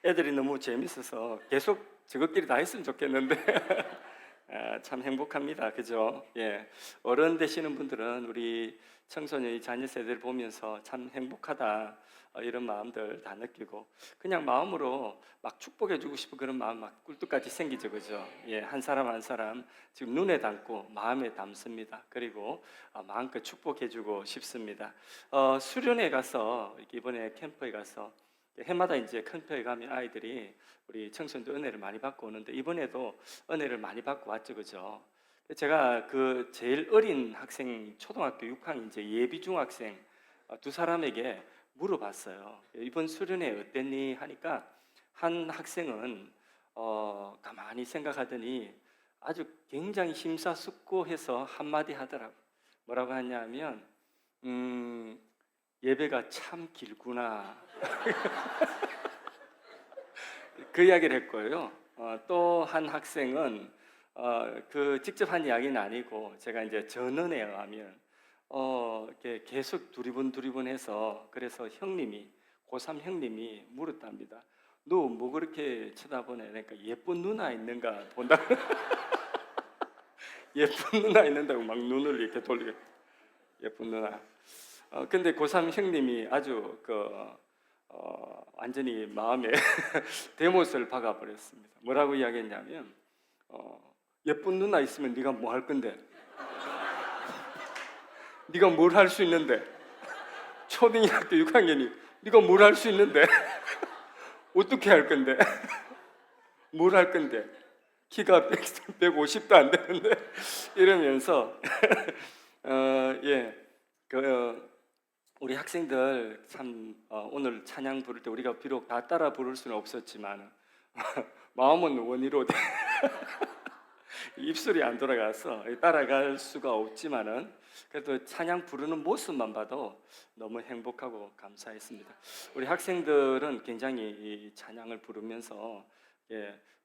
애들이 너무 재밌어서 계속 저것끼리 다 했으면 좋겠는데 참 행복합니다. 그죠? 예. 어른 되시는 분들은 우리 청소년의 자녀 세대를 보면서 참 행복하다, 이런 마음들 다 느끼고 그냥 마음으로 막 축복해주고 싶은 그런 마음 막 꿀뚝같이 생기죠. 그죠? 예. 한 사람 한 사람 지금 눈에 담고 마음에 담습니다. 그리고 마음껏 축복해주고 싶습니다. 수련회 가서 이번에 캠프에 가서 해마다 이제 캠프에 가면 아이들이 우리 청소년들 은혜를 많이 받고 오는데 이번에도 은혜를 많이 받고 왔죠. 그죠? 제가 그 제일 어린 학생, 초등학교 6학년 이제 예비 중학생 두 사람에게 물어봤어요. 이번 수련회 어땠니 하니까 한 학생은 가만히 생각하더니 아주 굉장히 심사숙고해서 한마디 하더라고. 뭐라고 하냐면 예배가 참 길구나. 그 이야기를 했고요. 또 한 학생은 그 직접 한 이야기는 아니고 제가 이제 전언에 의하면 이렇게 계속 두리번두리번해서 그래서 형님이 고3 형님이 물었답니다. 너 뭐 그렇게 쳐다보네? 그러니까 예쁜 누나 있는가 본다. 예쁜 누나 있는다고 막 눈을 이렇게 돌리게. 예쁜 누나. 근데 고3 형님이 아주 완전히 마음에 대못을 박아버렸습니다. 뭐라고 이야기했냐면 예쁜 누나 있으면 네가 뭐 할 건데? 네가 뭘 할 수 있는데? 초등학교 6학년이 네가 뭘 할 수 있는데? 어떻게 할 건데? 뭘 할 건데? 키가 150도 안 되는데 이러면서 우리 학생들 참 오늘 찬양 부를 때 우리가 비록 다 따라 부를 수는 없었지만 마음은 원이로 입술이 안 돌아가서 따라갈 수가 없지만은 그래도 찬양 부르는 모습만 봐도 너무 행복하고 감사했습니다. 우리 학생들은 굉장히 이 찬양을 부르면서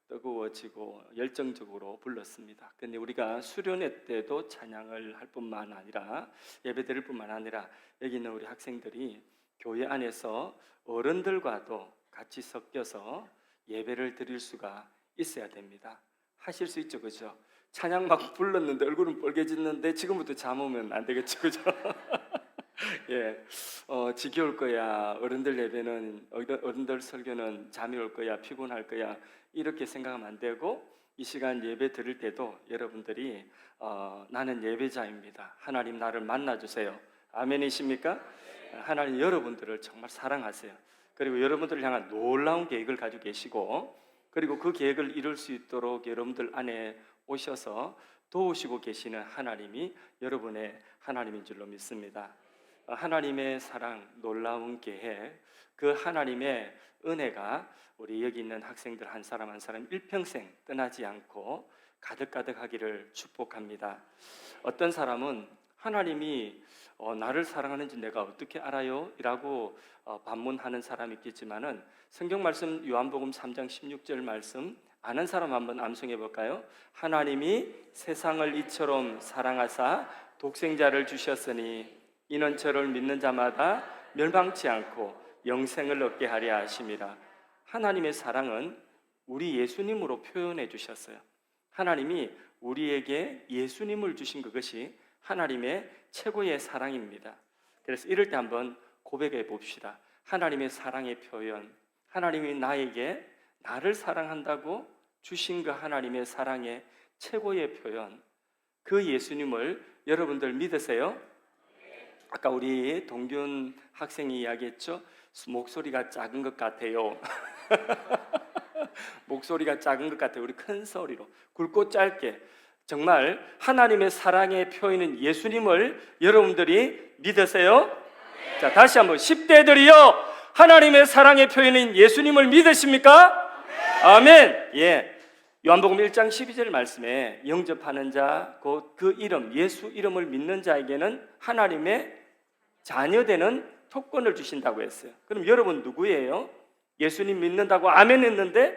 뜨거워지고 열정적으로 불렀습니다. 근데 우리가 수련회 때도 찬양을 할 뿐만 아니라 예배 드릴 뿐만 아니라 여기 있는 우리 학생들이 교회 안에서 어른들과도 같이 섞여서 예배를 드릴 수가 있어야 됩니다. 하실 수 있죠, 그죠? 찬양 막 불렀는데 얼굴은 빨개졌는데 지금부터 잠 오면 안 되겠죠, 그죠? 예, 지겨울 거야. 어른들 예배는 어른들 설교는 잠이 올 거야, 피곤할 거야 이렇게 생각하면 안 되고 이 시간 예배 드릴 때도 여러분들이 나는 예배자입니다. 하나님 나를 만나 주세요. 아멘이십니까? 하나님 여러분들을 정말 사랑하세요. 그리고 여러분들을 향한 놀라운 계획을 가지고 계시고 그리고 그 계획을 이룰 수 있도록 여러분들 안에 오셔서 도우시고 계시는 하나님이 여러분의 하나님인 줄로 믿습니다. 하나님의 사랑, 놀라운 계획, 그 하나님의 은혜가 우리 여기 있는 학생들 한 사람 한 사람 일평생 떠나지 않고 가득가득하기를 축복합니다. 어떤 사람은 하나님이 나를 사랑하는지 내가 어떻게 알아요? 라고 반문하는 사람이 있겠지만은 성경 말씀 요한복음 3장 16절 말씀 아는 사람 한번 암송해 볼까요? 하나님이 세상을 이처럼 사랑하사 독생자를 주셨으니 이는 저를 믿는 자마다 멸망치 않고 영생을 얻게 하려 하심이라. 하나님의 사랑은 우리 예수님으로 표현해 주셨어요. 하나님이 우리에게 예수님을 주신 그것이 하나님의 최고의 사랑입니다. 그래서 이럴 때 한번 고백해 봅시다. 하나님의 사랑의 표현, 하나님이 나에게 나를 사랑한다고 주신 그 하나님의 사랑의 최고의 표현, 그 예수님을 여러분들 믿으세요? 아까 우리 동균 학생이 이야기했죠? 목소리가 작은 것 같아요. 목소리가 작은 것 같아요. 우리 큰 소리로 굵고 짧게 정말 하나님의 사랑의 표현인 예수님을 여러분들이 믿으세요? 자, 다시 한번 10대들이요 하나님의 사랑의 표현인 예수님을 믿으십니까? 아멘. 예. 요한복음 1장 12절 말씀에 영접하는 자 곧 그 이름 예수 이름을 믿는 자에게는 하나님의 자녀되는 특권을 주신다고 했어요. 그럼 여러분 누구예요? 예수님 믿는다고 아멘 했는데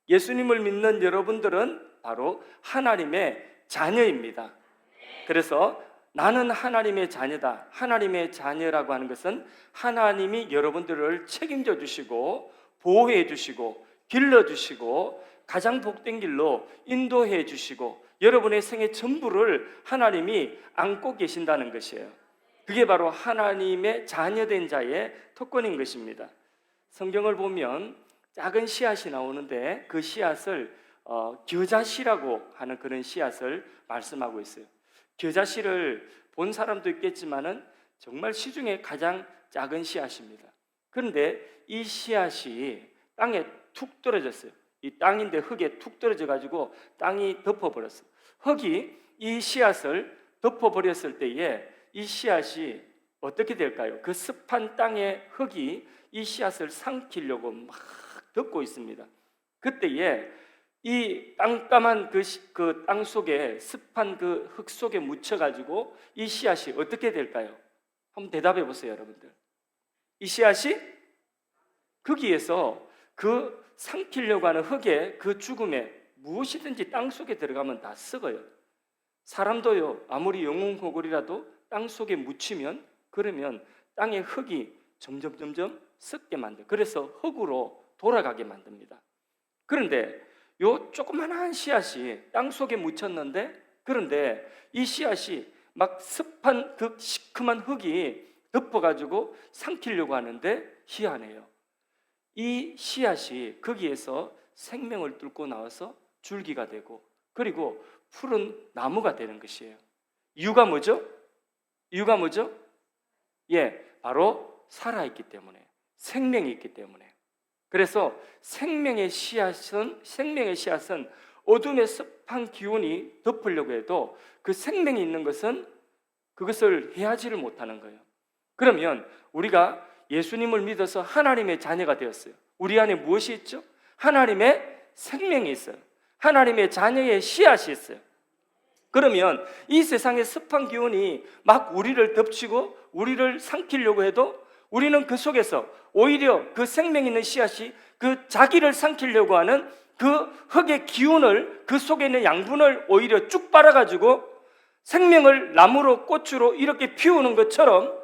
예수님을 믿는 여러분들은 바로 하나님의 자녀입니다. 그래서 나는 하나님의 자녀다. 하나님의 자녀라고 하는 것은 하나님이 여러분들을 책임져 주시고 보호해 주시고 길러 주시고 가장 복된 길로 인도해 주시고 여러분의 생애 전부를 하나님이 안고 계신다는 것이에요. 그게 바로 하나님의 자녀된 자의 특권인 것입니다. 성경을 보면 작은 씨앗이 나오는데 그 씨앗을 겨자씨라고 하는 그런 씨앗을 말씀하고 있어요. 겨자씨를 본 사람도 있겠지만은 정말 시중에 가장 작은 씨앗입니다. 그런데 이 씨앗이 땅에 툭 떨어졌어요. 이 땅인데 흙에 툭 떨어져 가지고 땅이 덮어버렸어요. 흙이 이 씨앗을 덮어버렸을 때에 이 씨앗이 어떻게 될까요? 그 습한 땅의 흙이 이 씨앗을 삼키려고 막 덮고 있습니다. 그때에 이 깜깜한 그 땅 속에 습한 그 흙 속에 묻혀가지고 이 씨앗이 어떻게 될까요? 한번 대답해 보세요, 여러분들. 이 씨앗이 거기에서 그 삼키려고 하는 흙의 그 죽음에 무엇이든지 땅 속에 들어가면 다 썩어요. 사람도요, 아무리 영웅고골이라도 땅 속에 묻히면 그러면 땅의 흙이 점점 썩게 만들어요. 그래서 흙으로 돌아가게 만듭니다. 그런데 요 조그만한 씨앗이 땅 속에 묻혔는데 그런데 이 씨앗이 막 습한 그 시큼한 흙이 덮어가지고 삼키려고 하는데 희한해요. 이 씨앗이 거기에서 생명을 뚫고 나와서 줄기가 되고 그리고 푸른 나무가 되는 것이에요. 이유가 뭐죠? 이유가 뭐죠? 바로 살아있기 때문에, 생명이 있기 때문에. 그래서 생명의 씨앗은 어둠의 습한 기운이 덮으려고 해도 그 생명이 있는 것은 그것을 해하지를 못하는 거예요. 그러면 우리가 예수님을 믿어서 하나님의 자녀가 되었어요. 우리 안에 무엇이 있죠? 하나님의 생명이 있어요. 하나님의 자녀의 씨앗이 있어요. 그러면 이 세상의 습한 기운이 막 우리를 덮치고 우리를 삼키려고 해도 우리는 그 속에서 오히려 그 생명 있는 씨앗이 그 자기를 삼키려고 하는 그 흙의 기운을 그 속에 있는 양분을 오히려 쭉 빨아가지고 생명을 나무로 꽃으로 이렇게 피우는 것처럼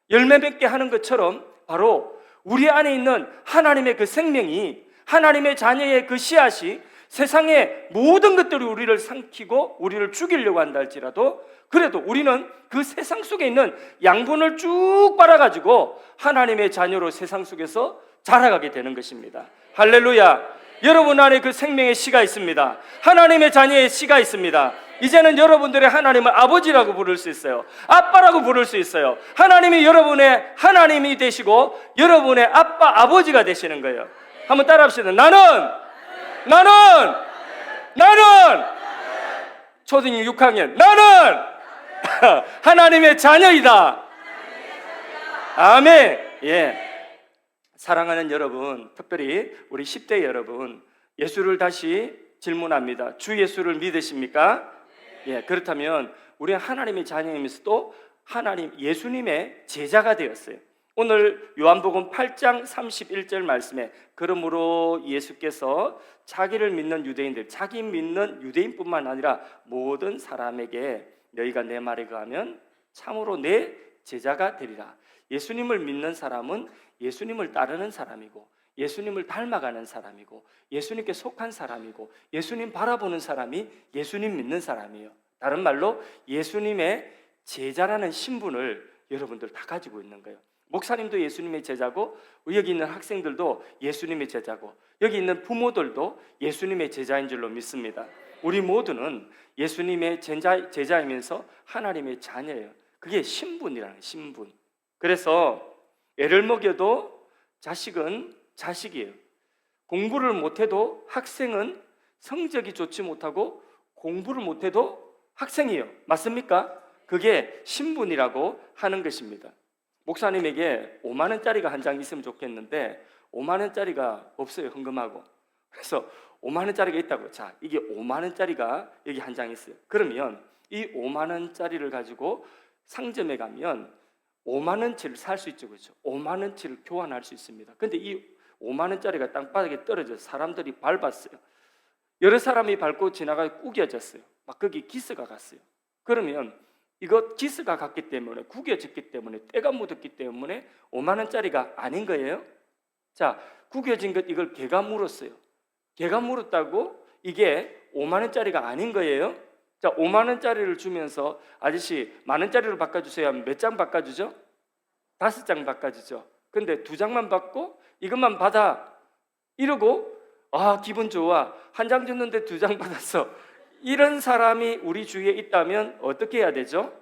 열매 맺게 하는 것처럼 바로 우리 안에 있는 하나님의 그 생명이 하나님의 자녀의 그 씨앗이 세상의 모든 것들이 우리를 삼키고 우리를 죽이려고 한다 할지라도 그래도 우리는 그 세상 속에 있는 양분을 쭉 빨아가지고 하나님의 자녀로 세상 속에서 자라가게 되는 것입니다. 할렐루야. 여러분 안에 그 생명의 씨가 있습니다. 하나님의 자녀의 씨가 있습니다. 이제는 여러분들의 하나님을 아버지라고 부를 수 있어요. 아빠라고 부를 수 있어요. 하나님이 여러분의 하나님이 되시고 여러분의 아빠, 아버지가 되시는 거예요. 한번 따라 합시다. 나는 초등학교 6학년 나는 하나님의 자녀이다. 아멘. 사랑하는 여러분, 특별히 우리 10대 여러분, 예수를 다시 질문합니다. 주 예수를 믿으십니까? 그렇다면 우리 하나님의 자녀이면서도 하나님 예수님의 제자가 되었어요. 오늘 요한복음 8장 31절 말씀에 그러므로 예수께서 자기를 믿는 유대인들, 자기 믿는 유대인뿐만 아니라 모든 사람에게 너희가 내 말에 거하면 참으로 내 제자가 되리라. 예수님을 믿는 사람은 예수님을 따르는 사람이고 예수님을 닮아가는 사람이고 예수님께 속한 사람이고 예수님 바라보는 사람이 예수님 믿는 사람이에요. 다른 말로 예수님의 제자라는 신분을 여러분들 다 가지고 있는 거예요. 목사님도 예수님의 제자고 여기 있는 학생들도 예수님의 제자고 여기 있는 부모들도 예수님의 제자인 줄로 믿습니다. 우리 모두는 예수님의 제자이면서 하나님의 자녀예요. 그게 신분이라는 신분. 그래서 애를 먹여도 자식은 자식이에요. 공부를 못해도 학생은 성적이 좋지 못하고 공부를 못해도 학생이에요. 맞습니까? 그게 신분이라고 하는 것입니다. 목사님에게 5만 원짜리가 한 장 있으면 좋겠는데 5만 원짜리가 없어요. 헌금하고. 그래서 5만 원짜리가 있다고. 자, 이게 5만 원짜리가 여기 한 장 있어요. 그러면 이 5만 원짜리를 가지고 상점에 가면 5만 원치를 살 수 있죠. 그렇죠? 5만 원치를 교환할 수 있습니다. 근데 이 5만 원짜리가 땅바닥에 떨어져서 사람들이 밟았어요. 여러 사람이 밟고 지나가서 구겨졌어요. 막 거기 기스가 갔어요. 그러면 이거 기스가 갔기 때문에 구겨졌기 때문에 때가 묻었기 때문에 5만 원짜리가 아닌 거예요. 자, 구겨진 것 이걸 개가 물었어요. 개가 물었다고 이게 5만 원짜리가 아닌 거예요. 자, 5만 원짜리를 주면서 아저씨 만 원짜리로 바꿔주세요 하면 몇 장 바꿔주죠? 5장 바꿔주죠. 근데 2장만 받고 이것만 받아 이러고 기분 좋아. 한 장 줬는데 2장 받았어. 이런 사람이 우리 주위에 있다면 어떻게 해야 되죠?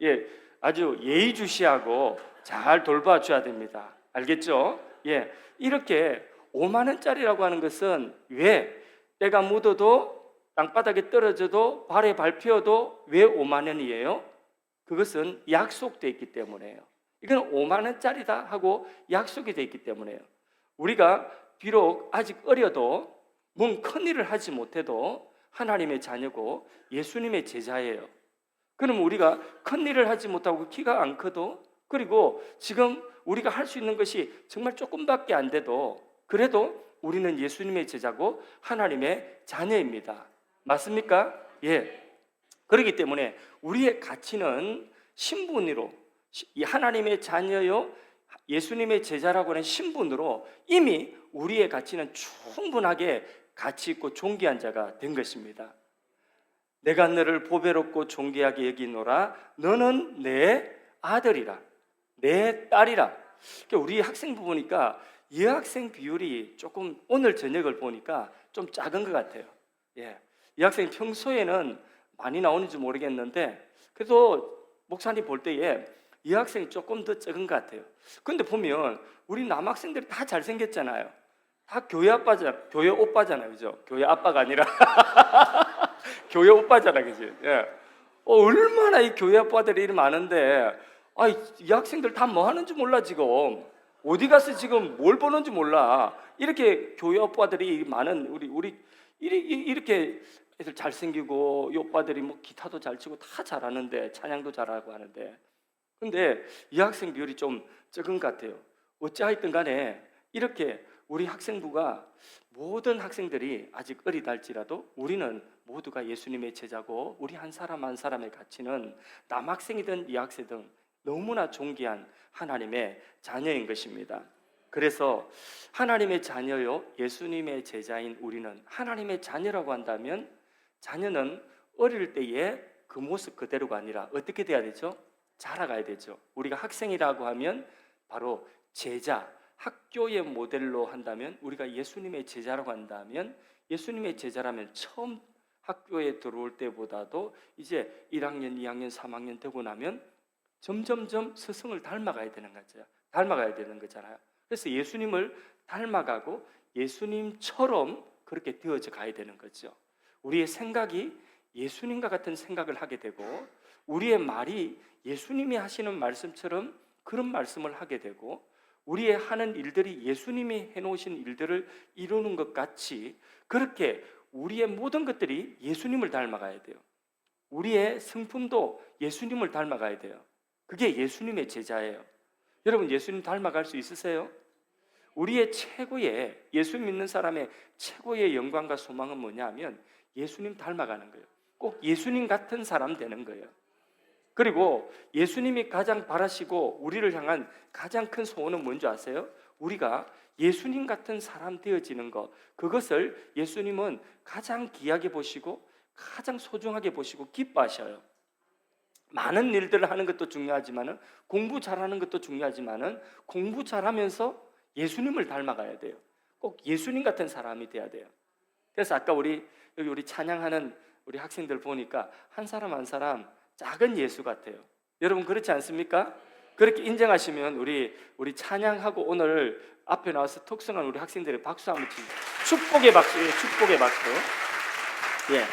예, 아주 예의주시하고 잘 돌봐줘야 됩니다. 알겠죠? 예, 이렇게 5만 원짜리라고 하는 것은 왜 때가 묻어도 땅바닥에 떨어져도 발에 밟혀도 왜 5만 원이에요? 그것은 약속되어 있기 때문에요. 이건 5만 원짜리다 하고 약속이 되어 있기 때문에요. 우리가 비록 아직 어려도 뭔 큰일을 하지 못해도 하나님의 자녀고 예수님의 제자예요. 그럼 우리가 큰일을 하지 못하고 키가 안 커도 그리고 지금 우리가 할 수 있는 것이 정말 조금밖에 안 돼도 그래도 우리는 예수님의 제자고 하나님의 자녀입니다. 맞습니까? 예. 그렇기 때문에 우리의 가치는 신분으로 이 하나님의 자녀요 예수님의 제자라고 하는 신분으로 이미 우리의 가치는 충분하게 가치 있고 존귀한 자가 된 것입니다. 내가 너를 보배롭고 존귀하게 여기노라. 너는 내 아들이라, 내 딸이라. 우리 학생부 보니까 여학생 비율이 조금 오늘 저녁을 보니까 좀 작은 것 같아요. 예, 이 학생이 평소에는 많이 나오는지 모르겠는데 그래도 목사님 볼 때에 이 학생이 조금 더 적은 것 같아요. 근데 보면 우리 남학생들이 다 잘생겼잖아요. 다 교회 아빠잖아, 교회 오빠잖아요, 그죠? 교회 아빠가 아니라 교회 오빠잖아, 그지? 예. 얼마나 이 교회 아빠들이 이리 많은데, 이 학생들 다 뭐 하는지 몰라 지금. 어디 가서 지금 뭘 보는지 몰라. 이렇게 교회 오빠들이 많은 우리 이렇게 애들 잘생기고 이 오빠들이 뭐 기타도 잘 치고 다 잘하는데 찬양도 잘하고 하는데. 근데 이 학생 비율이 좀 적은 것 같아요. 어찌하였든 간에 이렇게 우리 학생부가 모든 학생들이 아직 어리다 할지라도 우리는 모두가 예수님의 제자고 우리 한 사람 한 사람의 가치는 남학생이든 여학생이든 너무나 존귀한 하나님의 자녀인 것입니다. 그래서 하나님의 자녀요 예수님의 제자인 우리는 하나님의 자녀라고 한다면 자녀는 어릴 때의 그 모습 그대로가 아니라 어떻게 돼야 되죠? 자라가야 되죠. 우리가 학생이라고 하면 바로 제자, 학교의 모델로 한다면 우리가 예수님의 제자라고 한다면 예수님의 제자라면 처음 학교에 들어올 때보다도 이제 1학년, 2학년, 3학년 되고 나면 점점점 스승을 닮아가야 되는 거죠. 닮아가야 되는 거잖아요. 그래서 예수님을 닮아가고 예수님처럼 그렇게 되어져 가야 되는 거죠. 우리의 생각이 예수님과 같은 생각을 하게 되고 우리의 말이 예수님이 하시는 말씀처럼 그런 말씀을 하게 되고 우리의 하는 일들이 예수님이 해놓으신 일들을 이루는 것 같이 그렇게 우리의 모든 것들이 예수님을 닮아가야 돼요. 우리의 성품도 예수님을 닮아가야 돼요. 그게 예수님의 제자예요. 여러분 예수님 닮아갈 수 있으세요? 우리의 최고의 예수 믿는 사람의 최고의 영광과 소망은 뭐냐 하면 예수님 닮아가는 거예요. 꼭 예수님 같은 사람 되는 거예요. 그리고 예수님이 가장 바라시고 우리를 향한 가장 큰 소원은 뭔지 아세요? 우리가 예수님 같은 사람 되어지는 것, 그것을 예수님은 가장 귀하게 보시고 가장 소중하게 보시고 기뻐하셔요. 많은 일들을 하는 것도 중요하지만은 공부 잘하는 것도 중요하지만은 공부 잘하면서 예수님을 닮아가야 돼요. 꼭 예수님 같은 사람이 돼야 돼요. 그래서 아까 우리 찬양하는 우리 학생들 보니까 한 사람 한 사람 작은 예수 같아요. 여러분 그렇지 않습니까? 그렇게 인정하시면 우리 찬양하고 오늘 앞에 나와서 톡성한 우리 학생들의 박수 한번 치죠. 축복의 박수예요. 축복의 박수. 예.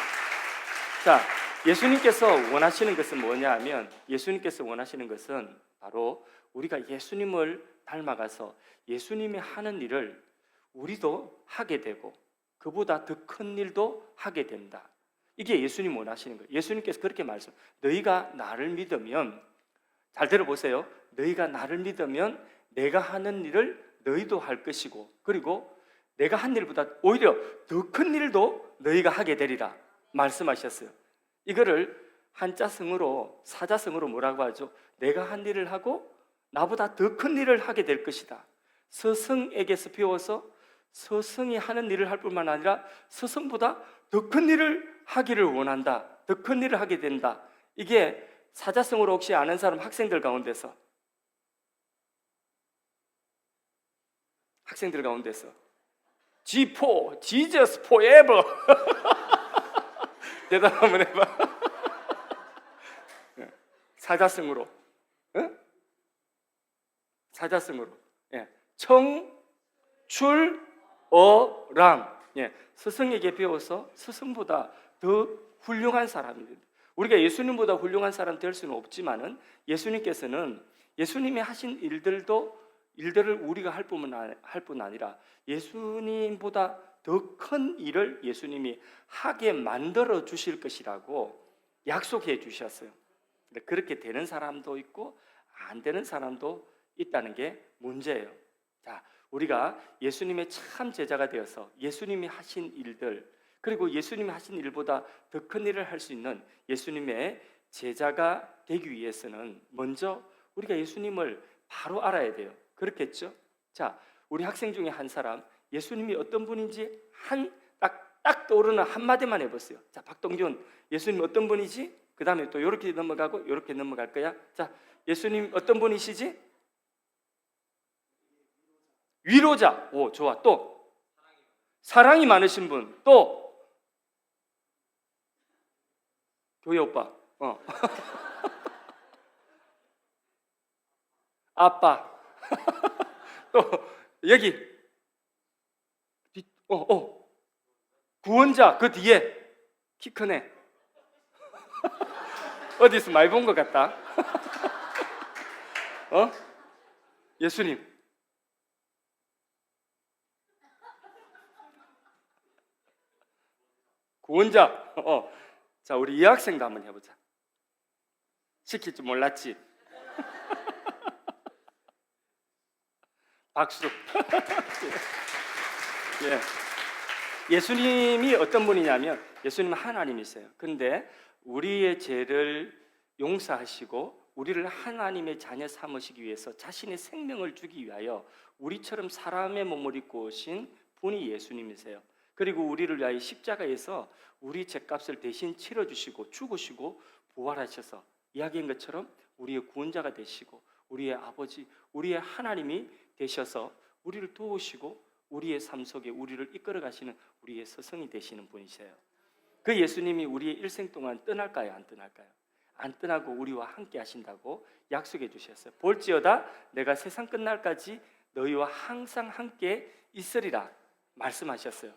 자, 예수님께서 원하시는 것은 뭐냐 하면 예수님께서 원하시는 것은 바로 우리가 예수님을 닮아가서 예수님이 하는 일을 우리도 하게 되고 그보다 더 큰 일도 하게 된다. 이게 예수님 원하시는 거예요. 예수님께서 그렇게 말씀. 너희가 나를 믿으면 잘 들어보세요. 너희가 나를 믿으면 내가 하는 일을 너희도 할 것이고 그리고 내가 한 일보다 오히려 더 큰 일도 너희가 하게 되리라 말씀하셨어요. 이거를 한자성으로 사자성으로 뭐라고 하죠? 내가 한 일을 하고 나보다 더 큰 일을 하게 될 것이다. 스승에게서 배워서 스승이 하는 일을 할 뿐만 아니라 스승보다 더 큰 일을 하기를 원한다. 더 큰 일을 하게 된다. 이게 사자성어로 혹시 아는 사람 학생들 가운데서 G4, Jesus forever. 대답 한번 해봐. 사자성어로. 응? 사자성어로. 예. 청출어랑. 예. 스승에게 배워서 스승보다 더 훌륭한 사람입니다. 우리가 예수님보다 훌륭한 사람 될 수는 없지만은 예수님께서는 예수님이 하신 일들을 우리가 할 뿐 아니라 예수님보다 더 큰 일을 예수님이 하게 만들어 주실 것이라고 약속해 주셨어요. 그렇게 되는 사람도 있고 안 되는 사람도 있다는 게 문제예요. 자, 우리가 예수님의 참 제자가 되어서 예수님이 하신 일들, 그리고 예수님이 하신 일보다 더 큰 일을 할 수 있는 예수님의 제자가 되기 위해서는 먼저 우리가 예수님을 바로 알아야 돼요. 그렇겠죠? 자, 우리 학생 중에 한 사람 예수님이 어떤 분인지 딱 떠오르는 한마디만 해보세요. 자, 박동준, 예수님 어떤 분이지? 그 다음에 또 이렇게 넘어가고 이렇게 넘어갈 거야. 자, 예수님 어떤 분이시지? 위로자. 오, 좋아. 또 사랑이 많으신 분. 또 교회 오빠. 아빠. 또 여기 구원자. 그 뒤에 키 크네. 어디서 많이 본 것 같다. 예수님. 구원자. 자, 우리 이 학생도 한번 해보자. 시킬 줄 몰랐지? 박수. 예. 예수님이 어떤 분이냐면 예수님은 하나님이세요. 그런데 우리의 죄를 용서하시고 우리를 하나님의 자녀 삼으시기 위해서 자신의 생명을 주기 위하여 우리처럼 사람의 몸을 입고 오신 분이 예수님이세요. 그리고 우리를 위하여 십자가에서 우리 죄값을 대신 치러주시고 죽으시고 부활하셔서 이야기한 것처럼 우리의 구원자가 되시고 우리의 아버지, 우리의 하나님이 되셔서 우리를 도우시고 우리의 삶 속에 우리를 이끌어 가시는 우리의 스승이 되시는 분이세요. 그 예수님이 우리의 일생 동안 떠날까요? 안 떠날까요? 안 떠나고 우리와 함께 하신다고 약속해 주셨어요. 볼지어다 내가 세상 끝날까지 너희와 항상 함께 있으리라 말씀하셨어요.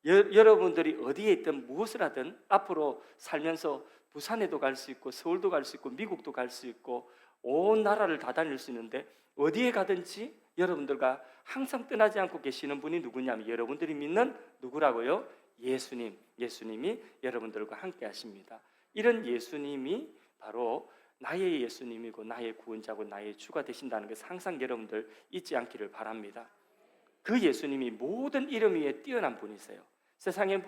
여러분들이 어디에 있든 무엇을 하든 앞으로 살면서 부산에도 갈 수 있고 서울도 갈 수 있고 미국도 갈 수 있고 온 나라를 다 다닐 수 있는데 어디에 가든지 여러분들과 항상 떠나지 않고 계시는 분이 누구냐면 여러분들이 믿는 누구라고요? 예수님. 예수님이 여러분들과 함께 하십니다. 이런 예수님이 바로 나의 예수님이고 나의 구원자고 나의 주가 되신다는 것을 항상 여러분들 잊지 않기를 바랍니다. 그 예수님이 모든 이름 위에 뛰어난 분이세요. 세상의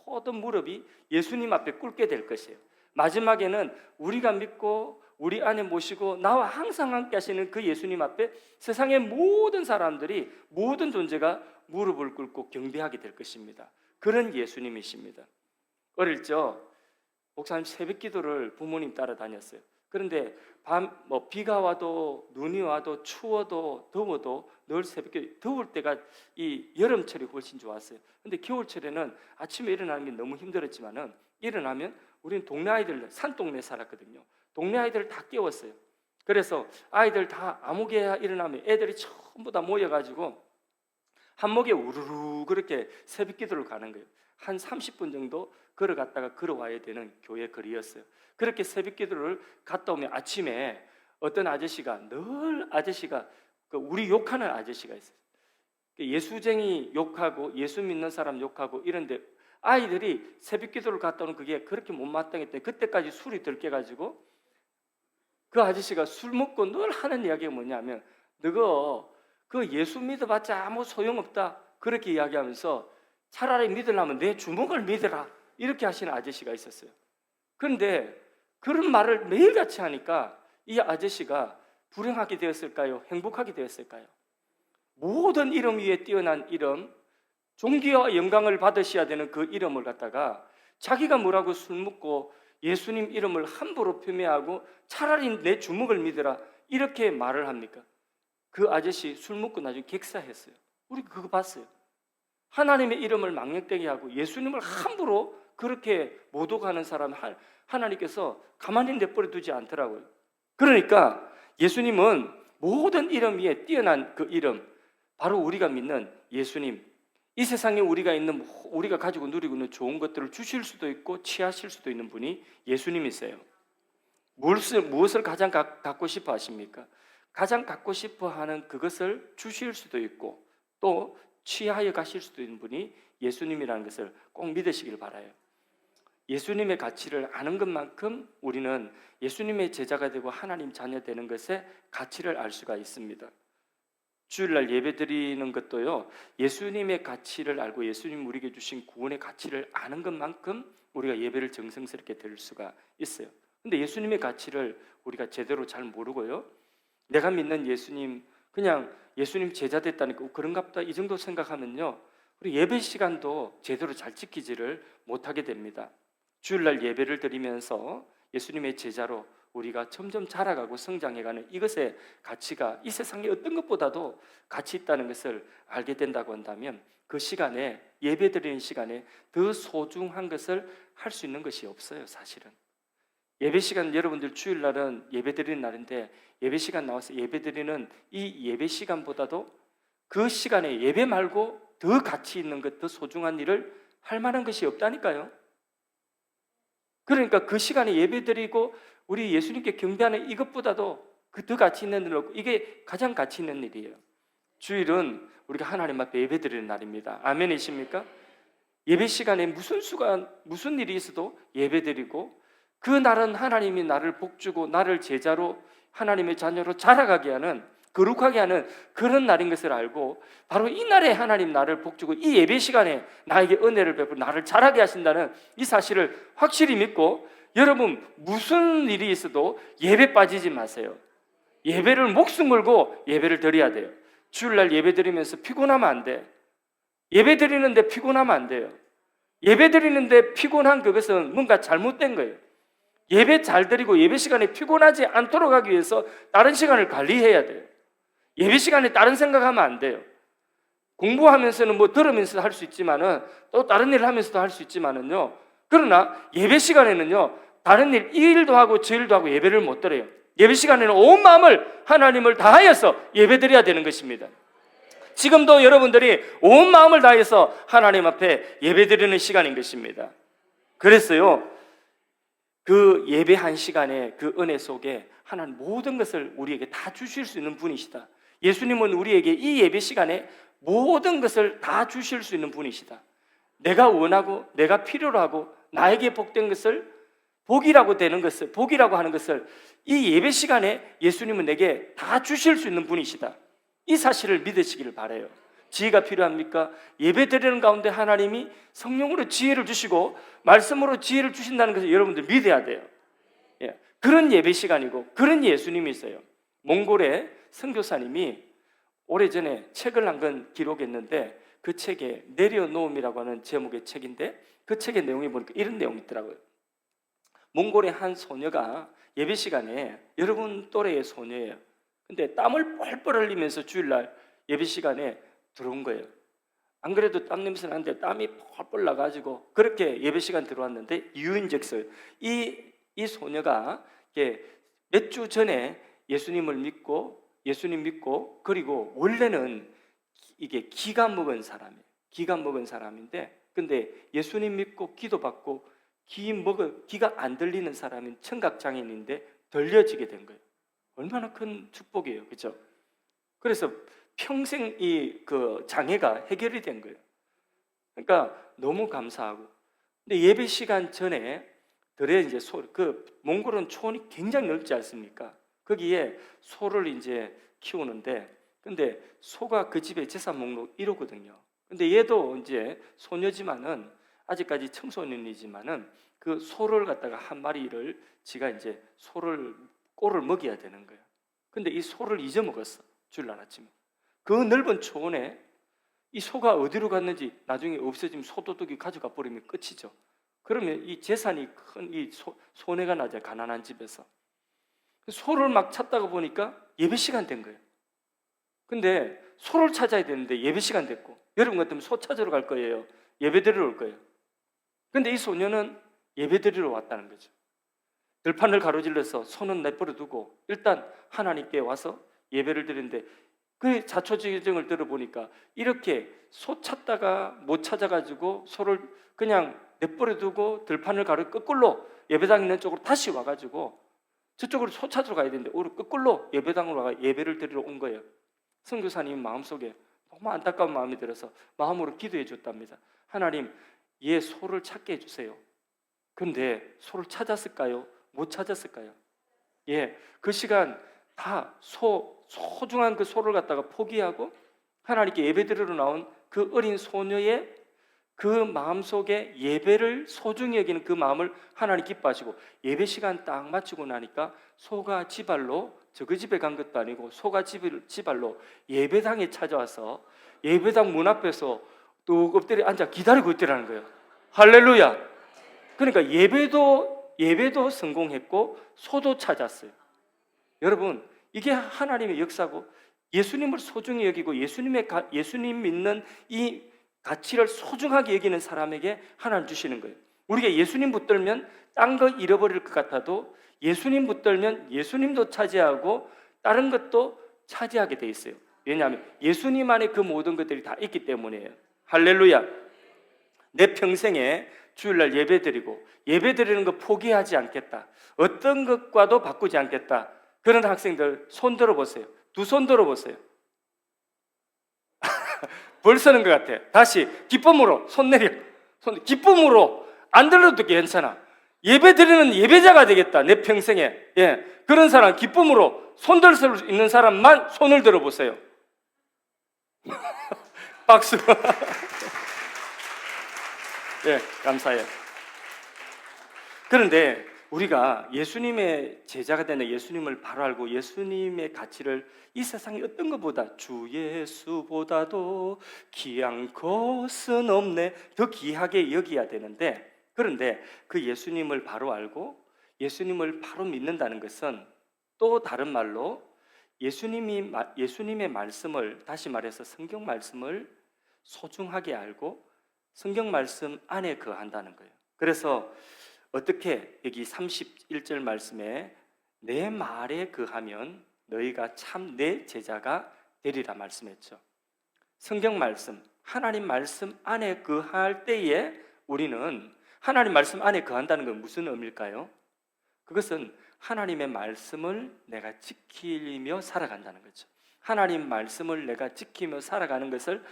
모든 무릎이 예수님 앞에 꿇게 될 것이에요. 마지막에는 우리가 믿고 우리 안에 모시고 나와 항상 함께 하시는 그 예수님 앞에 세상의 모든 사람들이 모든 존재가 무릎을 꿇고 경배하게 될 것입니다. 그런 예수님이십니다. 어릴 적 목사님 새벽 기도를 부모님 따라다녔어요. 그런데 비가 와도 눈이 와도 추워도 더워도 늘 새벽에 더울 때가 이 여름철이 훨씬 좋았어요. 근데 겨울철에는 아침에 일어나는 게 너무 힘들었지만은 일어나면 우리는 동네 아이들 산동네 살았거든요. 동네 아이들을 다 깨웠어요. 그래서 아이들 다 아무개 일어나면 애들이 전부 다 모여가지고 한목에 우르르 그렇게 새벽 기도를 가는 거예요. 한 30분 정도 걸어갔다가 걸어와야 되는 교회 거리였어요. 그렇게 새벽 기도를 갔다 오면 아침에 어떤 아저씨가 우리 욕하는 아저씨가 있어요. 예수쟁이 욕하고 예수 믿는 사람 욕하고 이런데 아이들이 새벽 기도를 갔다 오는 그게 그렇게 못마땅했더니 그때까지 술이 들깨가지고 그 아저씨가 술 먹고 늘 하는 이야기가 뭐냐면 너가 그 예수 믿어봤자 아무 소용없다 그렇게 이야기하면서 차라리 믿으려면 내 주먹을 믿어라 이렇게 하시는 아저씨가 있었어요. 그런데 그런 말을 매일같이 하니까 이 아저씨가 불행하게 되었을까요? 행복하게 되었을까요? 모든 이름 위에 뛰어난 이름, 존귀와 영광을 받으셔야 되는 그 이름을 갖다가 자기가 뭐라고 술 먹고 예수님 이름을 함부로 폄훼하고 차라리 내 주먹을 믿어라 이렇게 말을 합니까? 그 아저씨 술 먹고 나중에 객사했어요. 우리 그거 봤어요. 하나님의 이름을 망령되게 하고 예수님을 함부로 그렇게 모독하는 사람 하나님께서 가만히 내버려 두지 않더라고요. 그러니까 예수님은 모든 이름 위에 뛰어난 그 이름, 바로 우리가 믿는 예수님, 이 세상에 우리가 가지고 누리고 있는 좋은 것들을 주실 수도 있고 취하실 수도 있는 분이 예수님이세요. 무엇을 가장 갖고 싶어 하십니까? 가장 갖고 싶어 하는 그것을 주실 수도 있고 또 취하여 가실 수도 있는 분이 예수님이라는 것을 꼭 믿으시길 바라요. 예수님의 가치를 아는 것만큼 우리는 예수님의 제자가 되고 하나님 자녀 되는 것의 가치를 알 수가 있습니다. 주일날 예배 드리는 것도요, 예수님의 가치를 알고 예수님 우리에게 주신 구원의 가치를 아는 것만큼 우리가 예배를 정성스럽게 드릴 수가 있어요. 근데 예수님의 가치를 우리가 제대로 잘 모르고요, 내가 믿는 예수님, 그냥 예수님 제자 됐다니까 그런갑다 이 정도 생각하면요, 우리 예배 시간도 제대로 잘 지키지를 못하게 됩니다. 주일날 예배를 드리면서 예수님의 제자로 우리가 점점 자라가고 성장해가는 이것의 가치가 이 세상의 어떤 것보다도 가치 있다는 것을 알게 된다고 한다면 그 시간에, 예배 드리는 시간에 더 소중한 것을 할 수 있는 것이 없어요. 사실은 예배 시간, 여러분들 주일날은 예배 드리는 날인데 예배 시간 나와서 예배 드리는 이 예배 시간보다도 그 시간에 예배 말고 더 가치 있는 것, 더 소중한 일을 할 만한 것이 없다니까요. 그러니까 그 시간에 예배 드리고 우리 예수님께 경배하는 이것보다도 그 더 가치 있는 일 없고 이게 가장 가치 있는 일이에요. 주일은 우리가 하나님 앞에 예배 드리는 날입니다. 아멘이십니까? 예배 시간에 무슨 일이 있어도 예배 드리고 그 날은 하나님이 나를 복주고 나를 제자로 하나님의 자녀로 자라가게 하는, 거룩하게 하는 그런 날인 것을 알고 바로 이 날에 하나님 나를 복주고 이 예배 시간에 나에게 은혜를 베풀고 나를 자라게 하신다는 이 사실을 확실히 믿고, 여러분 무슨 일이 있어도 예배 빠지지 마세요. 예배를 목숨 걸고 예배를 드려야 돼요. 주일날 예배 드리면서 피곤하면 안 돼. 예배 드리는데 피곤하면 안 돼요. 예배 드리는데 피곤한 그것은 뭔가 잘못된 거예요. 예배 잘 드리고 예배 시간에 피곤하지 않도록 하기 위해서 다른 시간을 관리해야 돼요. 예배 시간에 다른 생각하면 안 돼요. 공부하면서는 뭐 들으면서 할 수 있지만은 또 다른 일을 하면서도 할 수 있지만은요, 그러나 예배 시간에는요 다른 일, 이 일도 하고 저 일도 하고 예배를 못 드려요. 예배 시간에는 온 마음을 하나님을 다하여서 예배 드려야 되는 것입니다. 지금도 여러분들이 온 마음을 다해서 하나님 앞에 예배 드리는 시간인 것입니다. 그랬어요. 그 예배 한 시간에 그 은혜 속에 하나님 모든 것을 우리에게 다 주실 수 있는 분이시다. 예수님은 우리에게 이 예배 시간에 모든 것을 다 주실 수 있는 분이시다. 내가 원하고 내가 필요로 하고 나에게 복된 것을, 복이라고 되는 것을, 복이라고 하는 것을 이 예배 시간에 예수님은 내게 다 주실 수 있는 분이시다. 이 사실을 믿으시기를 바라요. 지혜가 필요합니까? 예배 드리는 가운데 하나님이 성령으로 지혜를 주시고 말씀으로 지혜를 주신다는 것을 여러분들 믿어야 돼요. 예, 그런 예배 시간이고 그런 예수님이 있어요. 몽골의 선교사님이 오래전에 책을 한 권 기록했는데 그 책에 내려놓음이라고 하는 제목의 책인데 그 책의 내용이 보니까 이런 내용이 있더라고요. 몽골의 한 소녀가 예배 시간에, 여러분 또래의 소녀예요. 근데 땀을 뻘뻘 흘리면서 주일날 예배 시간에 들어온 거예요. 안 그래도 땀 냄새 나는데 땀이 펄펄 나가지고 그렇게 예배 시간 들어왔는데 이유인즉슨 이 소녀가 몇 주 전에 예수님 믿고 그리고 원래는 이게 기가 먹은 사람인데 근데 예수님 믿고 기도받고 기가 안 들리는 사람인 청각장애인인데 들려지게 된 거예요. 얼마나 큰 축복이에요, 그렇죠? 그래서 평생 그 장애가 해결이 된 거예요. 그러니까 너무 감사하고. 근데 예배 시간 전에 들에 이제 그 몽골은 초원이 굉장히 넓지 않습니까? 거기에 소를 이제 키우는데, 근데 소가 그 집의 재산 목록 1호거든요. 근데 얘도 이제 소녀지만은 아직까지 청소년이지만은 그 소를 갖다가 한 마리를 지가 이제 꼴을 먹여야 되는 거예요. 근데 이 소를 잊어먹었어, 주일날 아침에. 그 넓은 초원에 이 소가 어디로 갔는지 나중에 없어지면 소도둑이 가져가 버리면 끝이죠. 그러면 이 재산이 큰 이 손해가 나죠. 가난한 집에서. 소를 막 찾다가 보니까 예배 시간 된 거예요. 근데 소를 찾아야 되는데 예배 시간 됐고, 여러분 같으면 소 찾으러 갈 거예요? 예배 드리러 올 거예요? 근데 이 소녀는 예배 드리러 왔다는 거죠. 들판을 가로질러서 소는 내버려 두고 일단 하나님께 와서 예배를 드리는데, 그 자초지종을 들어보니까 이렇게 소 찾다가 못 찾아가지고 소를 그냥 내버려 두고 들판을 가로 거꾸로 예배당 있는 쪽으로 다시 와가지고 저쪽으로 소 찾으러 가야 되는데 오히려 거꾸로 예배당으로 와 예배를 드리러 온 거예요. 선교사님 마음속에 너무 안타까운 마음이 들어서 마음으로 기도해 줬답니다. 하나님, 얘 소를 찾게 해주세요. 근데 소를 찾았을까요? 못 찾았을까요? 예, 그 시간 다 소중한 그 소를 갖다가 포기하고 하나님께 예배드리러 나온 그 어린 소녀의 그 마음속에 예배를 소중히 여기는 그 마음을 하나님 기뻐하시고, 예배 시간 딱 마치고 나니까 소가 지발로, 저 그 집에 간 것도 아니고 소가 지발로 예배당에 찾아와서 예배당 문 앞에서 뚝 엎드려 앉아 기다리고 있더라는 거예요. 할렐루야. 그러니까 예배도 성공했고 소도 찾았어요. 여러분, 이게 하나님의 역사고, 예수님을 소중히 여기고 예수님 믿는 이 가치를 소중하게 여기는 사람에게 하나님 주시는 거예요. 우리가 예수님 붙들면 딴 거 잃어버릴 것 같아도 예수님 붙들면 예수님도 차지하고 다른 것도 차지하게 돼 있어요. 왜냐하면 예수님 안에 그 모든 것들이 다 있기 때문이에요. 할렐루야. 내 평생에 주일날 예배드리고 예배드리는 거 포기하지 않겠다, 어떤 것과도 바꾸지 않겠다, 그런 학생들 손 들어보세요. 두 손 들어보세요. 벌써는 것 같아. 다시 기쁨으로 손 내려. 기쁨으로. 안 들어도 괜찮아. 예배드리는 예배자가 되겠다, 내 평생에. 예, 그런 사람, 기쁨으로 손 들 수 있는 사람만 손을 들어보세요. 박수. 예, 감사해요. 그런데 우리가 예수님의 제자가 되는, 예수님을 바로 알고 예수님의 가치를 이 세상의 어떤 것보다, 주 예수보다도 귀한 것은 없네, 더 귀하게 여겨야 되는데, 그런데 그 예수님을 바로 알고 예수님을 바로 믿는다는 것은 또 다른 말로 예수님의 말씀을, 다시 말해서 성경 말씀을 소중하게 알고 성경 말씀 안에 거한다는 거예요. 그래서 어떻게 여기 31절 말씀에 내 말에 거하면 너희가 참 내 제자가 되리라 말씀했죠. 성경 말씀, 하나님 말씀 안에 거할 때에 우리는, 하나님 말씀 안에 거한다는 건 무슨 의미일까요? 그것은 하나님의 말씀을 내가 지키며 살아간다는 거죠. 하나님 말씀을 내가 지키며 살아가는 것을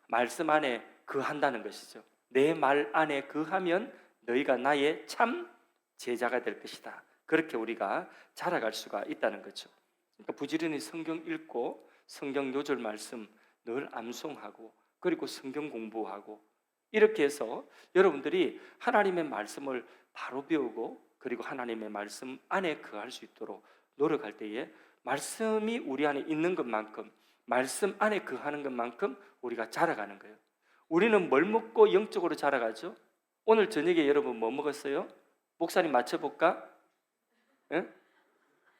말씀 안에 거한다는 것이죠. 내 말 안에 거하면 너희가 나의 참 제자가 될 것이다. 그렇게 우리가 자라갈 수가 있다는 거죠. 그러니까 부지런히 성경 읽고 성경 요절 말씀 늘 암송하고 그리고 성경 공부하고, 이렇게 해서 여러분들이 하나님의 말씀을 바로 배우고 그리고 하나님의 말씀 안에 거할 수 있도록 노력할 때에 말씀이 우리 안에 있는 것만큼, 말씀 안에 거하는 것만큼 우리가 자라가는 거예요. 우리는 뭘 먹고 영적으로 자라가죠? 오늘 저녁에 여러분 뭐 먹었어요? 목사님 맞춰볼까? 예?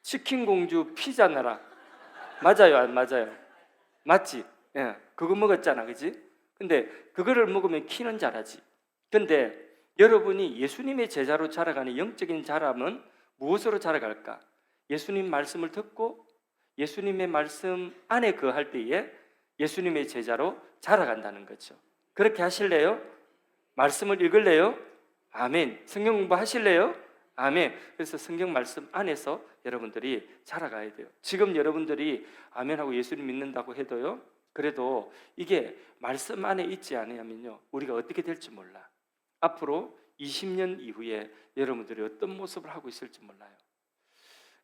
치킨 공주 피자 나라. 맞아요, 안 맞아요? 맞지? 예, 그거 먹었잖아, 그지? 근데 그거를 먹으면 키는 자라지. 근데 여러분이 예수님의 제자로 자라가는 영적인 자람은 무엇으로 자라갈까? 예수님 말씀을 듣고 예수님의 말씀 안에 거할 때에 예수님의 제자로 자라간다는 거죠. 그렇게 하실래요? 말씀을 읽을래요? 아멘. 성경 공부 하실래요? 아멘. 그래서 성경 말씀 안에서 여러분들이 자라가야 돼요. 지금 여러분들이 아멘하고 예수님 믿는다고 해도요, 그래도 이게 말씀 안에 있지 않으면요, 우리가 어떻게 될지 몰라. 앞으로 20년 이후에 여러분들이 어떤 모습을 하고 있을지 몰라요.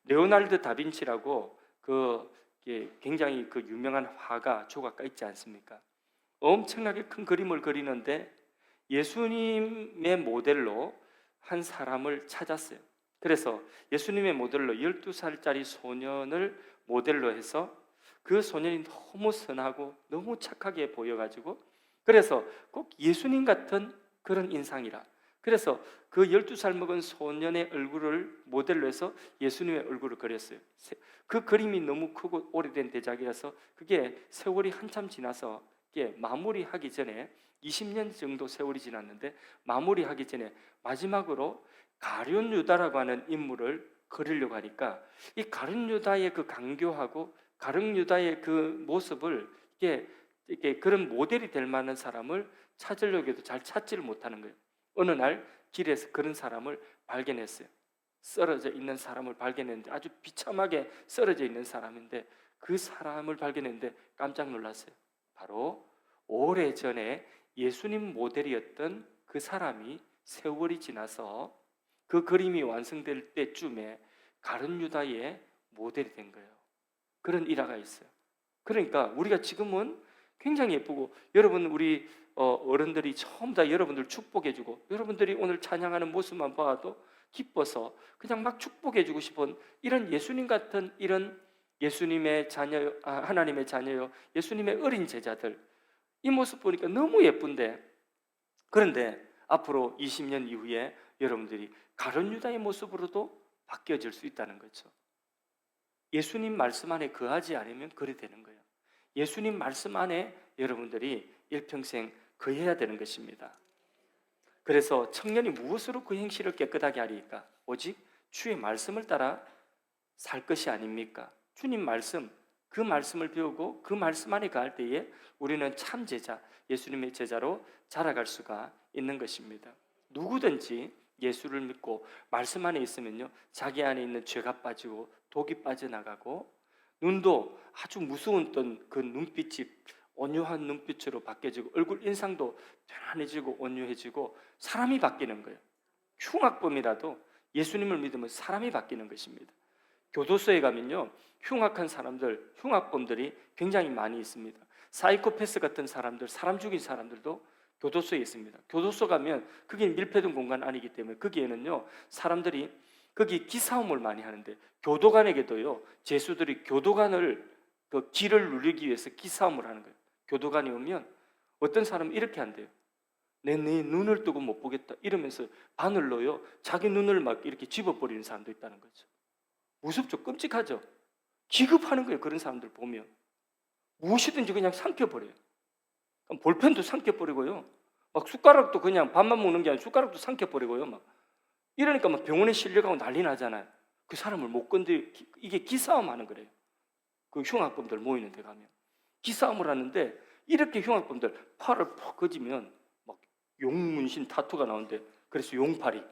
레오나르도 다빈치라고 굉장히 그 유명한 화가, 조각가 있지 않습니까? 엄청나게 큰 그림을 그리는데 예수님의 모델로 한 사람을 찾았어요. 그래서 예수님의 모델로 12살짜리 소년을 모델로 해서 그 소년이 너무 선하고 너무 착하게 보여가지고 그래서 꼭 예수님 같은 그런 인상이라. 그래서 그 12살 먹은 소년의 얼굴을 모델로 해서 예수님의 얼굴을 그렸어요. 그 그림이 너무 크고 오래된 대작이라서 그게 세월이 한참 지나서 이게 마무리하기 전에 20년 정도 세월이 지났는데 마무리하기 전에 마지막으로 가룟 유다라고 하는 인물을 그리려고 하니까 이 가룟 유다의 그 강교하고 가룟 유다의 그 모습을 이게 그런 모델이 될 만한 사람을 찾으려고 해도 잘 찾지를 못하는 거예요. 어느 날 길에서 그런 사람을 발견했어요. 쓰러져 있는 사람을 발견했는데 아주 비참하게 쓰러져 있는 사람인데 그 사람을 발견했는데 깜짝 놀랐어요. 바로 오래전에 예수님 모델이었던 그 사람이 세월이 지나서 그 그림이 완성될 때쯤에 가룟 유다의 모델이 된 거예요. 그런 일화가 있어요. 그러니까 우리가 지금은 굉장히 예쁘고 여러분 우리 어른들이 전부 다 여러분들 축복해주고 여러분들이 오늘 찬양하는 모습만 봐도 기뻐서 그냥 막 축복해주고 싶은 이런 예수님 같은 이런 예수님의 자녀, 하나님의 자녀요, 예수님의 어린 제자들 이 모습 보니까 너무 예쁜데 그런데 앞으로 20년 이후에 여러분들이 가룟 유다의 모습으로도 바뀌어질 수 있다는 거죠. 예수님 말씀 안에 거하지 않으면 그래 되는 거예요. 예수님 말씀 안에 여러분들이 일평생 거해야 되는 것입니다. 그래서 청년이 무엇으로 그 행실을 깨끗하게 하리까? 오직 주의 말씀을 따라 살 것이 아닙니까? 주님 말씀, 그 말씀을 배우고 그 말씀 안에 거할 때에 우리는 참 제자, 예수님의 제자로 자라갈 수가 있는 것입니다. 누구든지 예수를 믿고 말씀 안에 있으면요, 자기 안에 있는 죄가 빠지고 독이 빠져나가고 눈도 아주 무서운 그 눈빛이 온유한 눈빛으로 바뀌어지고 얼굴 인상도 편안해지고 온유해지고 사람이 바뀌는 거예요. 흉악범이라도 예수님을 믿으면 사람이 바뀌는 것입니다. 교도소에 가면요, 흉악한 사람들, 흉악범들이 굉장히 많이 있습니다. 사이코패스 같은 사람들, 사람 죽인 사람들도 교도소에 있습니다. 교도소 가면 그게 밀폐된 공간 아니기 때문에 거기에는요, 사람들이 거기 기싸움을 많이 하는데 교도관에게도요, 죄수들이 교도관을 그 기를 누리기 위해서 기싸움을 하는 거예요. 교도관이 오면 어떤 사람은 이렇게 한대요. 내 눈을 뜨고 못 보겠다 이러면서 바늘로요 자기 눈을 막 이렇게 집어버리는 사람도 있다는 거죠. 무섭죠? 끔찍하죠? 기급하는 거예요. 그런 사람들 보면 무엇이든지 그냥 삼켜버려요. 볼펜도 삼켜버리고요, 막 숟가락도 그냥 밥만 먹는 게 아니라 숟가락도 삼켜버리고요, 막 이러니까 막 병원에 실려가고 난리 나잖아요. 그 사람을 못 건드. 이게 기싸움 하는 거래요. 그 흉악범들 모이는 데 가면 기싸움을 하는데 이렇게 흉악범들 팔을 퍽 거지면 막 용문신 타투가 나오는데 그래서 용팔이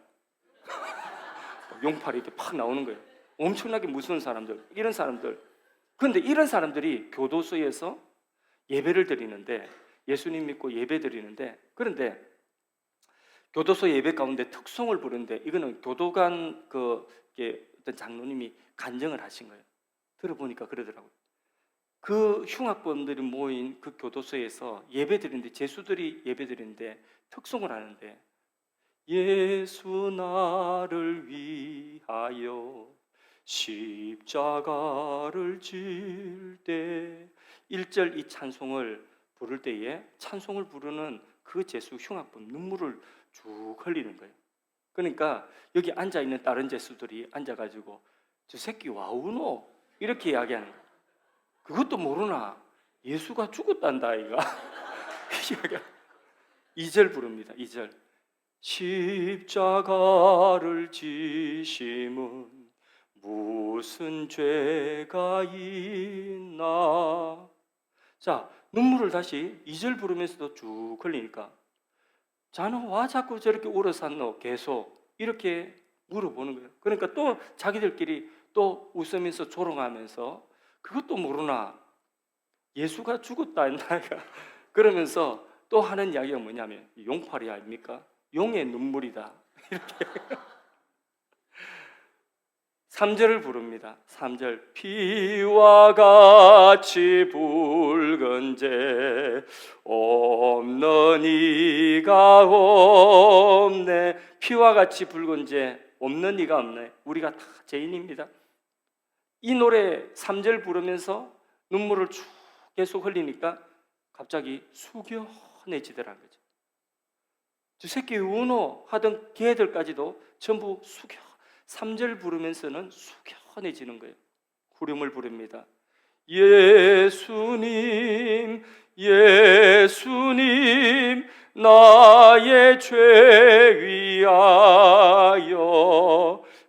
용팔이 이렇게 팍 나오는 거예요. 엄청나게 무서운 사람들, 이런 사람들. 그런데 이런 사람들이 교도소에서 예배를 드리는데, 예수님 믿고 예배 드리는데, 그런데 교도소 예배 가운데 특송을 부르는데 이거는 교도관 어떤 장로님이 간증을 하신 거예요. 들어보니까 그러더라고요. 그 흉악범들이 모인 그 교도소에서 예배 드리는데, 죄수들이 예배 드리는데 특송을 하는데, 예수 나를 위하여 십자가를 질 때 1절 이 찬송을 부를 때에 찬송을 부르는 그 죄수 흉악범 눈물을 쭉 흘리는 거예요. 그러니까 여기 앉아있는 다른 죄수들이 앉아가지고 저 새끼 와우노 이렇게 이야기하는 거예요. 그것도 모르나 예수가 죽었단다 이가 2절 부릅니다. 2절 십자가를 지심은 무슨 죄가 있나. 자, 눈물을 다시 2절 부르면서도 쭉 흘리니까 자는 와 자꾸 저렇게 울어 샀노 계속 이렇게 물어보는 거예요. 그러니까 또 자기들끼리 또 웃으면서 조롱하면서 그것도 모르나 예수가 죽었다 했나 그러면서 또 하는 이야기가 뭐냐면 용팔이 아닙니까? 용의 눈물이다 이렇게 3절을 부릅니다. 3절 피와 같이 붉은 죄 없는 이가 없네. 피와 같이 붉은 죄 없는 이가 없네. 우리가 다 죄인입니다. 이 노래 3절 부르면서 눈물을 쭉 계속 흘리니까 갑자기 숙연해지더라는 거죠. 저 새끼 운호하던 개들까지도 전부 3절 부르면서는 숙연해지는 거예요. 후렴을 부릅니다. 예수님, 예수님, 나의 죄 위하여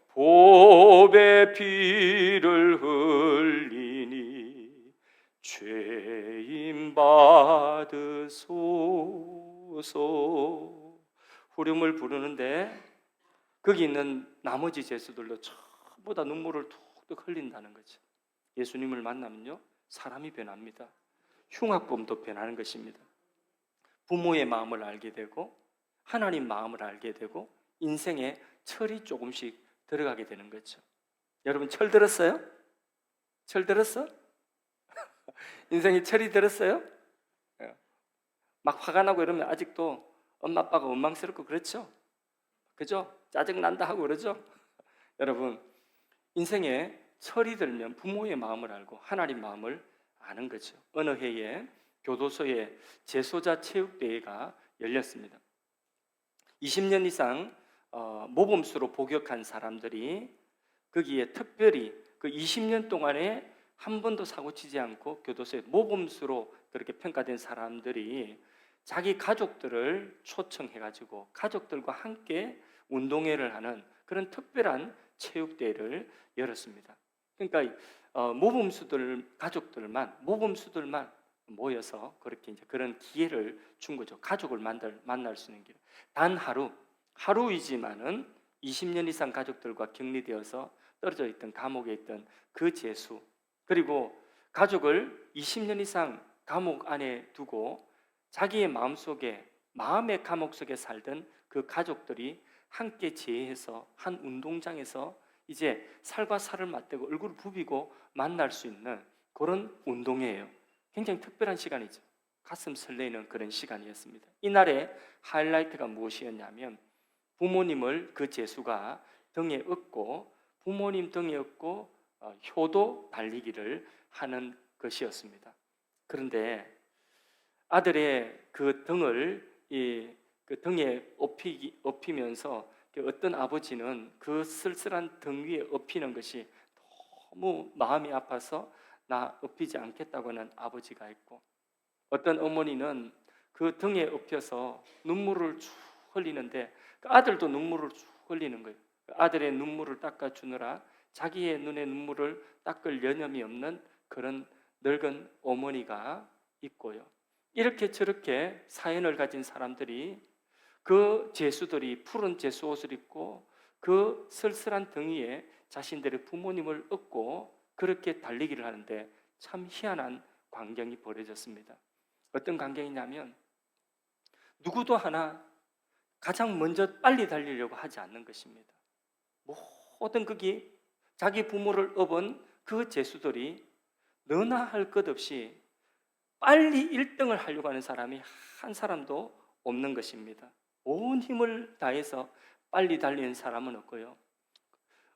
보배 피를 흘리니 죄인 받으소서. 후렴을 부르는데 거기 있는 나머지 제수들도 전부 다 눈물을 툭툭 흘린다는 거죠. 예수님을 만나면요, 사람이 변합니다. 흉악범도 변하는 것입니다. 부모의 마음을 알게 되고 하나님 마음을 알게 되고 인생에 철이 조금씩 들어가게 되는 거죠. 여러분 철 들었어요? 철 들었어? 인생에 철이 들었어요? 막 화가 나고 이러면 아직도 엄마 아빠가 원망스럽고 그렇죠? 그죠? 짜증난다 하고 그러죠? 여러분 인생에 철이 들면 부모의 마음을 알고 하나님 마음을 아는 거죠. 어느 해에 교도소에 재소자 체육대회가 열렸습니다. 20년 이상 모범수로 복역한 사람들이 거기에 특별히 그 20년 동안에 한 번도 사고치지 않고 교도소에 모범수로 그렇게 평가된 사람들이 자기 가족들을 초청해가지고 가족들과 함께 운동회를 하는 그런 특별한 체육대회를 열었습니다. 그러니까 모범수들 가족들만 모범수들만 모여서 그렇게 이제 그런 기회를 준 거죠. 가족을 만날 수 있는 기회. 단 하루이지만은 20년 이상 가족들과 격리되어서 떨어져 있던 감옥에 있던 그 죄수, 그리고 가족을 20년 이상 감옥 안에 두고 자기의 마음의 감옥 속에 살던 그 가족들이 함께 제해서 한 운동장에서 이제 살과 살을 맞대고 얼굴을 부비고 만날 수 있는 그런 운동회예요. 굉장히 특별한 시간이죠. 가슴 설레이는 그런 시간이었습니다. 이날의 하이라이트가 무엇이었냐면 부모님을 그 제수가 등에 업고 부모님 등에 업고 효도 달리기를 하는 것이었습니다. 그런데 아들의 그 등을 그 등에 업히면서 어떤 아버지는 그 쓸쓸한 등 위에 업히는 것이 너무 마음이 아파서 나 업히지 않겠다고 하는 아버지가 있고, 어떤 어머니는 그 등에 업혀서 눈물을 쭉 흘리는데 그 아들도 눈물을 쭉 흘리는 거예요. 아들의 눈물을 닦아주느라 자기의 눈에 눈물을 닦을 여념이 없는 그런 늙은 어머니가 있고요. 이렇게 저렇게 사연을 가진 사람들이 그 제수들이 푸른 제수 옷을 입고 그 쓸쓸한 등 위에 자신들의 부모님을 업고 그렇게 달리기를 하는데 참 희한한 광경이 벌어졌습니다. 어떤 광경이냐면 누구도 하나 가장 먼저 빨리 달리려고 하지 않는 것입니다. 모든 거기 자기 부모를 업은 그 제수들이 너나 할 것 없이 빨리 1등을 하려고 하는 사람이 한 사람도 없는 것입니다. 온 힘을 다해서 빨리 달리는 사람은 없고요.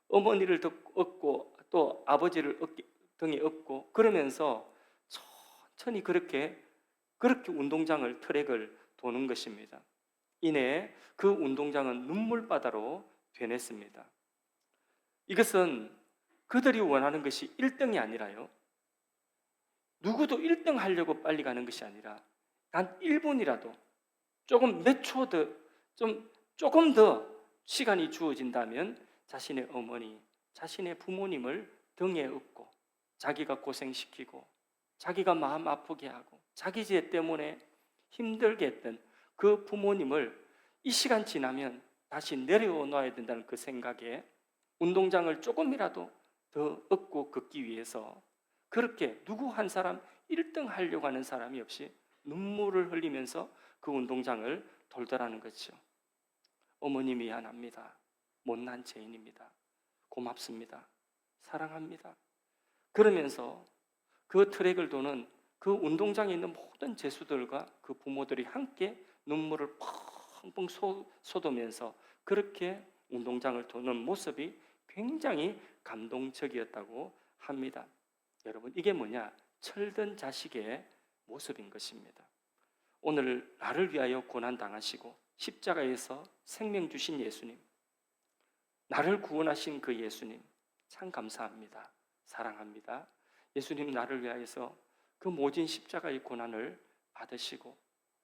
어머니를 업고 또 아버지를 등에 업고 그러면서 천천히 그렇게 운동장을 트랙을 도는 것입니다. 이내 그 운동장은 눈물바다로 변했습니다. 이것은 그들이 원하는 것이 1등이 아니라요, 누구도 1등 하려고 빨리 가는 것이 아니라 단 1분이라도 조금 몇 초 더 조금 더 시간이 주어진다면 자신의 어머니, 자신의 부모님을 등에 업고 자기가 고생시키고 자기가 마음 아프게 하고 자기 죄 때문에 힘들게 했던 그 부모님을 이 시간 지나면 다시 내려놓아야 된다는 그 생각에 운동장을 조금이라도 더 업고 걷기 위해서 그렇게 누구 한 사람 1등 하려고 하는 사람이 없이 눈물을 흘리면서 그 운동장을 돌더라는 거죠. 어머니 미안합니다. 못난 죄인입니다. 고맙습니다. 사랑합니다. 그러면서 그 트랙을 도는 그 운동장에 있는 모든 제수들과 그 부모들이 함께 눈물을 펑펑 쏟으면서 그렇게 운동장을 도는 모습이 굉장히 감동적이었다고 합니다. 여러분, 이게 뭐냐? 철든 자식의 모습인 것입니다. 오늘 나를 위하여 고난 당하시고 십자가에서 생명 주신 예수님, 나를 구원하신 그 예수님 참 감사합니다. 사랑합니다. 예수님 나를 위하여서 그 모진 십자가의 고난을 받으시고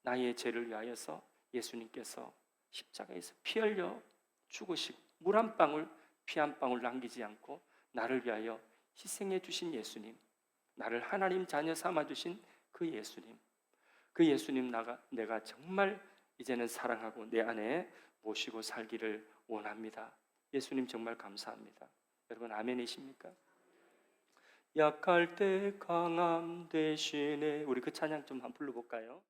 나의 죄를 위하여서 예수님께서 십자가에서 피 흘려 죽으시고 물 한 방울 피 한 방울 남기지 않고 나를 위하여 희생해 주신 예수님, 나를 하나님 자녀 삼아 주신 그 예수님, 그 예수님 내가 정말 이제는 사랑하고 내 안에 모시고 살기를 원합니다. 예수님 정말 감사합니다. 여러분 아멘이십니까? 약할 때 강함 대신에 우리 그 찬양 좀 한번 불러볼까요?